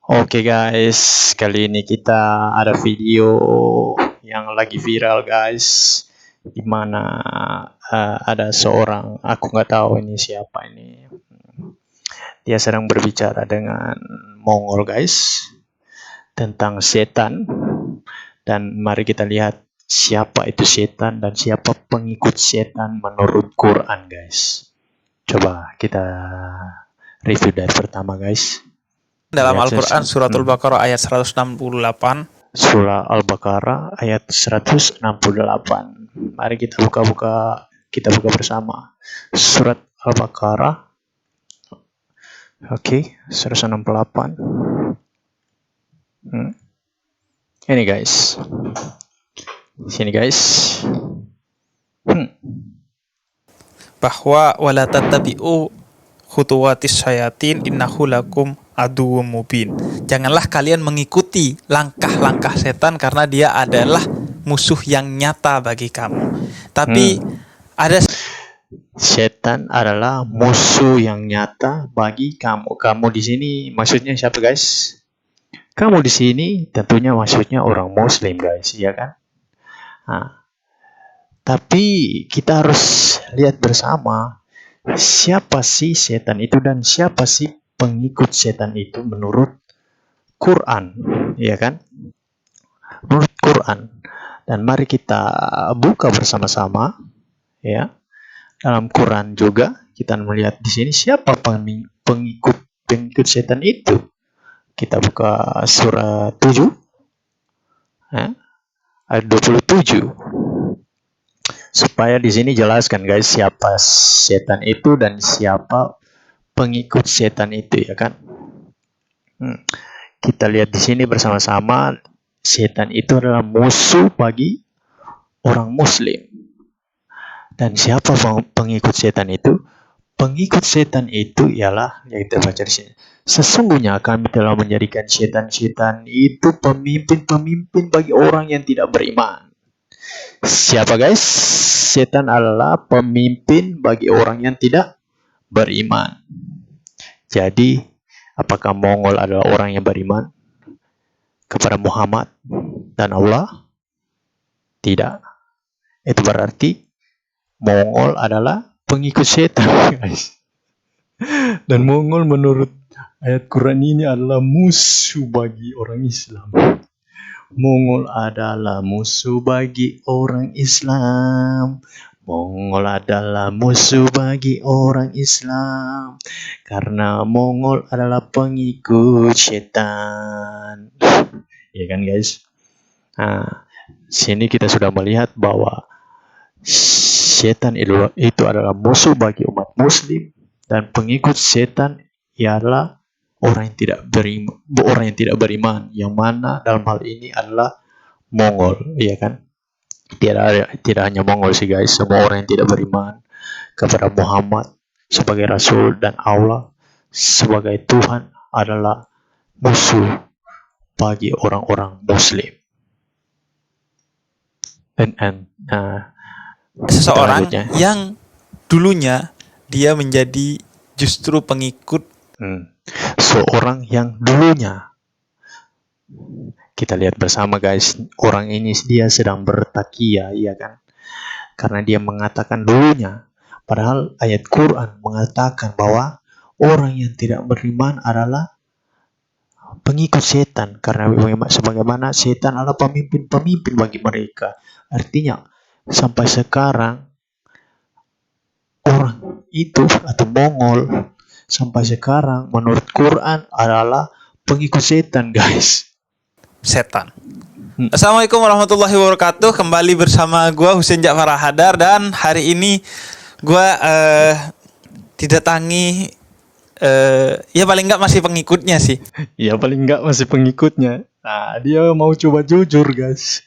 Oke guys, kali ini kita ada video yang lagi viral guys, dimana ada seorang, aku nggak tahu ini siapa ini, dia sedang berbicara dengan Mongol guys tentang setan, dan mari kita lihat siapa itu setan dan siapa pengikut setan menurut Quran guys. Coba kita review dari pertama guys. Dalam Lihat Al-Quran Suratul Baqarah ayat 168. Surah Al-Baqarah ayat 168. Mari kita buka bersama. Surat Al-Baqarah. Oke, 168. Ini guys. Sini guys. Bahwa wala tattabi'u khutuwatis syayatin innahu lakum aduwwum mubin. Janganlah kalian mengikuti langkah-langkah setan karena dia adalah musuh yang nyata bagi kamu. Tapi ada setan adalah musuh yang nyata bagi kamu. Kamu di sini maksudnya siapa guys? Kamu di sini tentunya maksudnya orang Muslim guys, ya kan? Nah, tapi kita harus lihat bersama siapa sih setan itu dan siapa sih pengikut setan itu menurut Quran, ya kan? Menurut Quran. Dan mari kita buka bersama-sama, ya. Dalam Quran juga kita melihat di sini siapa pengikut setan itu. Kita buka surah 7, ya, ayat 27. Supaya di sini jelaskan guys siapa setan itu dan siapa pengikut setan itu, ya kan? Kita lihat di sini bersama-sama, setan itu adalah musuh bagi orang Muslim. Dan siapa pengikut setan itu? Pengikut setan itu ialah yang kita baca di sini. Sesungguhnya kami telah menjadikan setan-setan itu pemimpin-pemimpin bagi orang yang tidak beriman. Siapa guys? Setan adalah pemimpin bagi orang yang tidak beriman. Jadi, apakah Mongol adalah orang yang beriman kepada Muhammad dan Allah? Tidak. Itu berarti Mongol adalah pengikut setan, guys. Dan Mongol menurut ayat Quran ini adalah musuh bagi orang Islam. Mongol adalah musuh bagi orang Islam. Mongol adalah musuh bagi orang Islam. Karena Mongol adalah pengikut setan. Ya kan guys? Nah, sini kita sudah melihat bahwa setan itu adalah musuh bagi umat Muslim, dan pengikut setan ialah orang yang tidak beriman, yang mana dalam hal ini adalah Mongol, ya kan? Tidak hanya Mongol sih guys, semua orang yang tidak beriman kepada Muhammad sebagai Rasul dan Allah sebagai Tuhan adalah musuh bagi orang-orang Muslim. seseorang yang dulunya dia menjadi justru pengikut seorang yang dulunya, kita lihat bersama guys, orang ini dia sedang bertakia, ya kan? Karena dia mengatakan dulunya, padahal ayat Quran mengatakan bahwa orang yang tidak beriman adalah pengikut setan, karena sebagaimana setan adalah pemimpin-pemimpin bagi mereka. Artinya sampai sekarang orang itu atau Mongol sampai sekarang menurut Quran adalah pengikut setan guys. setan. Assalamualaikum warahmatullahi wabarakatuh. Kembali bersama gue Husein Ja'far Hadar, dan hari ini gue didatangi ya paling nggak masih pengikutnya sih. Ya paling nggak masih pengikutnya. Nah, dia mau coba jujur guys.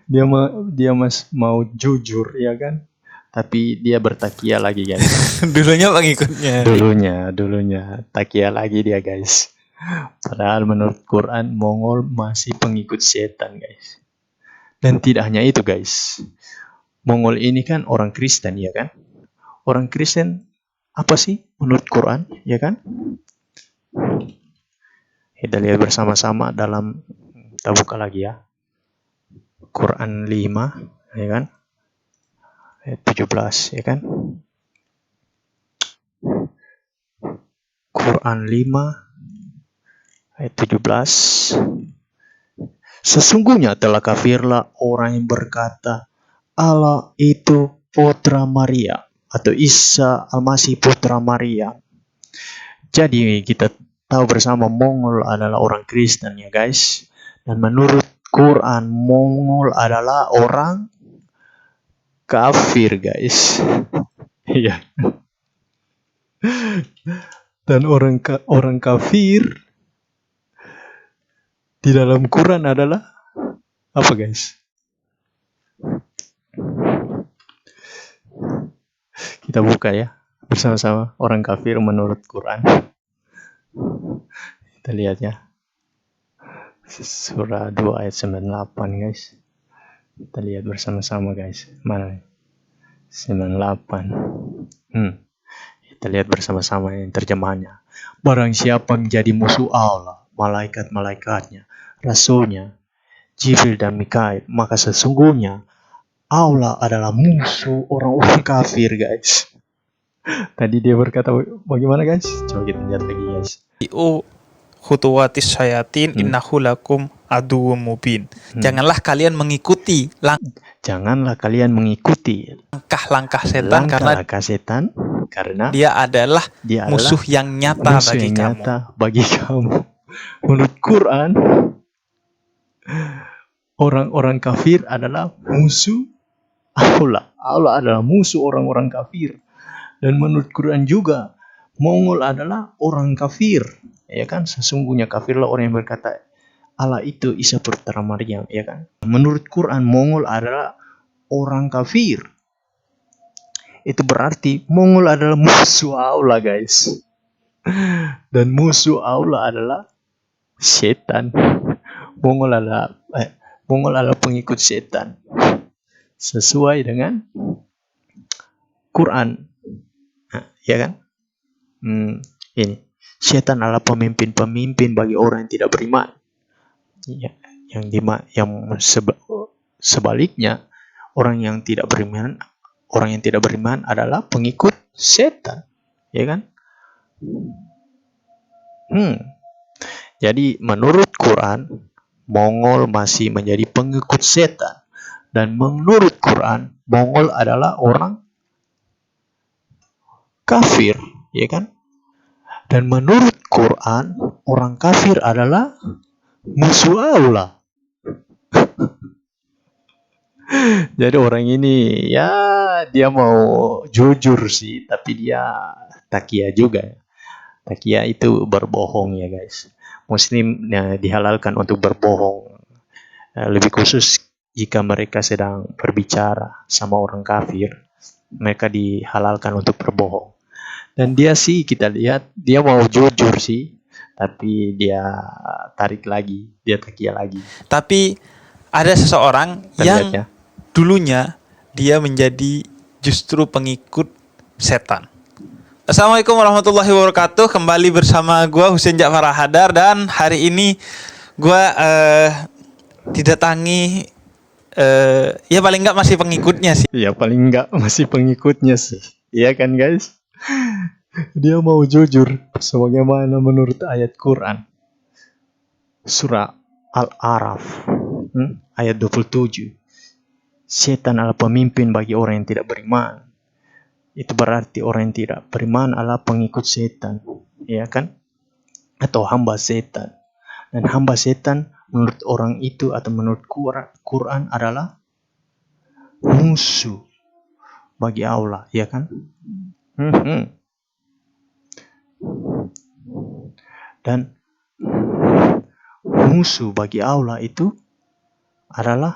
Dia mau jujur, ya kan? Tapi dia bertakia lagi guys. Dulunya pengikutnya. Dulunya takia lagi dia guys. Padahal menurut Quran Mongol masih pengikut setan guys. Dan tidak hanya itu guys. Mongol ini kan orang Kristen, ya kan? Orang Kristen apa sih menurut Quran, ya kan? Kita lihat bersama-sama dalam, kita buka lagi ya, Quran 5, ya kan? Ayat 17, ya kan? Quran 5 ayat 17. Sesungguhnya telah kafirlah orang yang berkata Allah itu putra Maria atau Isa Al-Masih putra Maria. Jadi kita tahu bersama Mongol adalah orang Kristen ya guys. Dan menurut Quran Mongol adalah orang kafir guys. Iya. Dan orang kafir di dalam Quran adalah apa guys? Kita buka ya bersama-sama orang kafir menurut Quran. Kita lihat ya. Surah 2 ayat 98 guys. Kita lihat bersama-sama guys. Mana nih? 98. Kita lihat bersama-sama yang terjemahannya. Barang siapa menjadi musuh Allah, malaikat-malaikatnya, rasulnya, Jibril dan Mikail, maka sesungguhnya Allah adalah musuh orang-orang kafir guys. Tadi dia berkata bagaimana guys? Coba kita lihat lagi guys. Khutuwatis syayatin innahu lakum aduwwum mubin. Janganlah kalian mengikuti Janganlah kalian mengikuti langkah-langkah setan karena dia adalah musuh yang nyata bagi kamu. Menurut Quran, orang-orang kafir adalah musuh Allah. Allah adalah musuh orang-orang kafir. Dan menurut Quran juga, Mongol adalah orang kafir. Ya kan? Sesungguhnya kafirlah orang yang berkata Allah itu Isa putra Maryam, ya kan? Menurut Quran, Mongol adalah orang kafir. Itu berarti Mongol adalah musuh Allah, guys. Dan musuh Allah adalah setan. Mongol adalah pengikut setan. Sesuai dengan Quran. Nah, ya kan? Ini. Setan adalah pemimpin-pemimpin bagi orang yang tidak beriman. Ya, sebaliknya orang yang tidak beriman adalah pengikut setan, ya kan? Jadi menurut Quran, Mongol masih menjadi pengikut setan, dan menurut Quran, Mongol adalah orang kafir, ya kan? Dan menurut Quran, orang kafir adalah musuh Allah. Jadi orang ini ya dia mau jujur sih, tapi dia takia juga. Takia itu berbohong ya guys. Muslim dihalalkan untuk berbohong. Lebih khusus jika mereka sedang berbicara sama orang kafir, mereka dihalalkan untuk berbohong. Dan dia sih kita lihat dia mau jujur sih, tapi dia tarik lagi, dia takia lagi. Tapi ada seseorang yang dulunya dia menjadi justru pengikut setan. Assalamualaikum warahmatullahi wabarakatuh. Kembali bersama gue Husein Ja'far Hadar, dan hari ini gue didatangi ya paling enggak masih pengikutnya sih. Ya paling enggak masih pengikutnya sih. Iya kan guys? Dia mau jujur sebagaimana menurut ayat Quran. Surah Al-A'raf ayat 27. Setan adalah pemimpin bagi orang yang tidak beriman. Itu berarti orang yang tidak beriman adalah pengikut setan, ya kan? Atau hamba setan. Dan hamba setan menurut orang itu atau menurut Quran adalah musuh bagi Allah, ya kan? Dan musuh bagi Allah itu adalah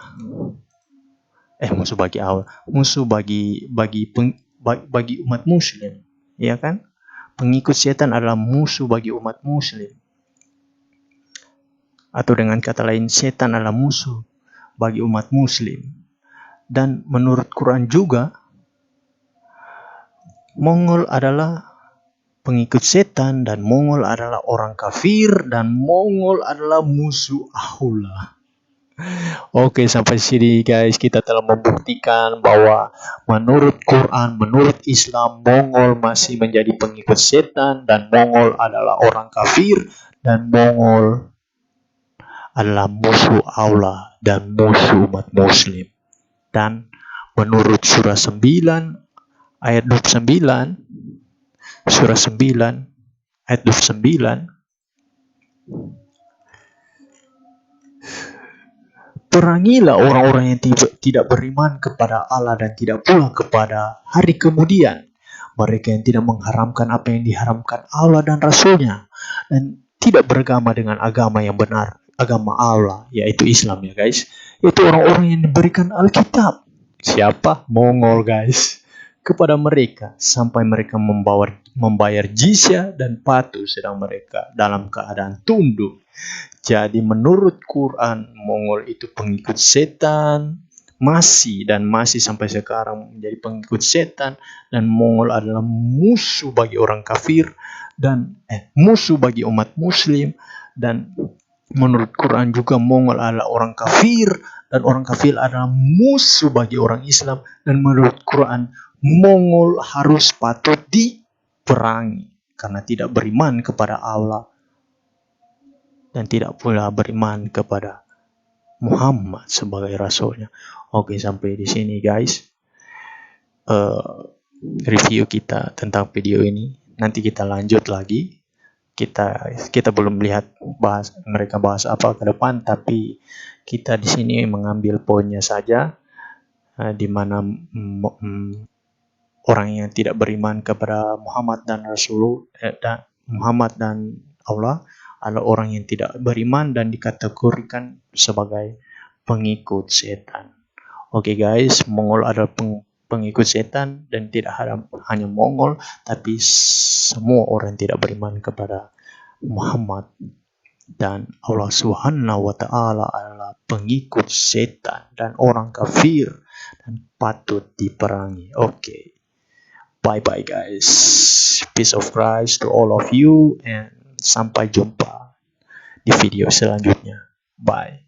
musuh bagi Allah, musuh bagi umat muslim, ya kan? Pengikut setan adalah musuh bagi umat muslim. Atau dengan kata lain, setan adalah musuh bagi umat muslim. Dan menurut Quran juga, Mongol adalah pengikut setan, dan Mongol adalah orang kafir, dan Mongol adalah musuh Allah. Oke, sampai sini guys, kita telah membuktikan bahwa menurut Quran, menurut Islam, Mongol masih menjadi pengikut setan, dan Mongol adalah orang kafir, dan Mongol adalah musuh Allah dan musuh umat muslim. Dan menurut surah 9 ayat 29, surah 9 ayat 29, perangilah orang-orang yang tidak beriman kepada Allah dan tidak pula kepada hari kemudian. Mereka yang tidak mengharamkan apa yang diharamkan Allah dan Rasulnya, dan tidak beragama dengan agama yang benar, agama Allah, yaitu Islam ya guys. Itu orang-orang yang diberikan Alkitab. Siapa? Mongol guys. Kepada mereka sampai mereka membayar jizya dan patuh, sedang mereka dalam keadaan tunduk. Jadi menurut Quran, Mongol itu pengikut setan, masih sampai sekarang menjadi pengikut setan, dan Mongol adalah musuh bagi orang kafir dan musuh bagi umat muslim. Dan menurut Quran juga Mongol adalah orang kafir, dan orang kafir adalah musuh bagi orang Islam. Dan menurut Quran, Mongol harus patut diperangi karena tidak beriman kepada Allah dan tidak pula beriman kepada Muhammad sebagai rasulnya. Oke, sampai di sini guys review kita tentang video ini. Nanti kita lanjut lagi. Kita belum lihat mereka bahas apa ke depan, tapi kita di sini mengambil poinnya saja, di mana orang yang tidak beriman kepada Muhammad dan Muhammad dan Allah adalah orang yang tidak beriman dan dikategorikan sebagai pengikut setan. Oke guys, Mongol adalah pengikut setan, dan tidak hanya Mongol, tapi semua orang yang tidak beriman kepada Muhammad dan Allah Subhanahu wa Ta'ala adalah pengikut setan dan orang kafir dan patut diperangi. Oke. Bye-bye guys. Peace of Christ to all of you, and sampai jumpa di video selanjutnya. Bye.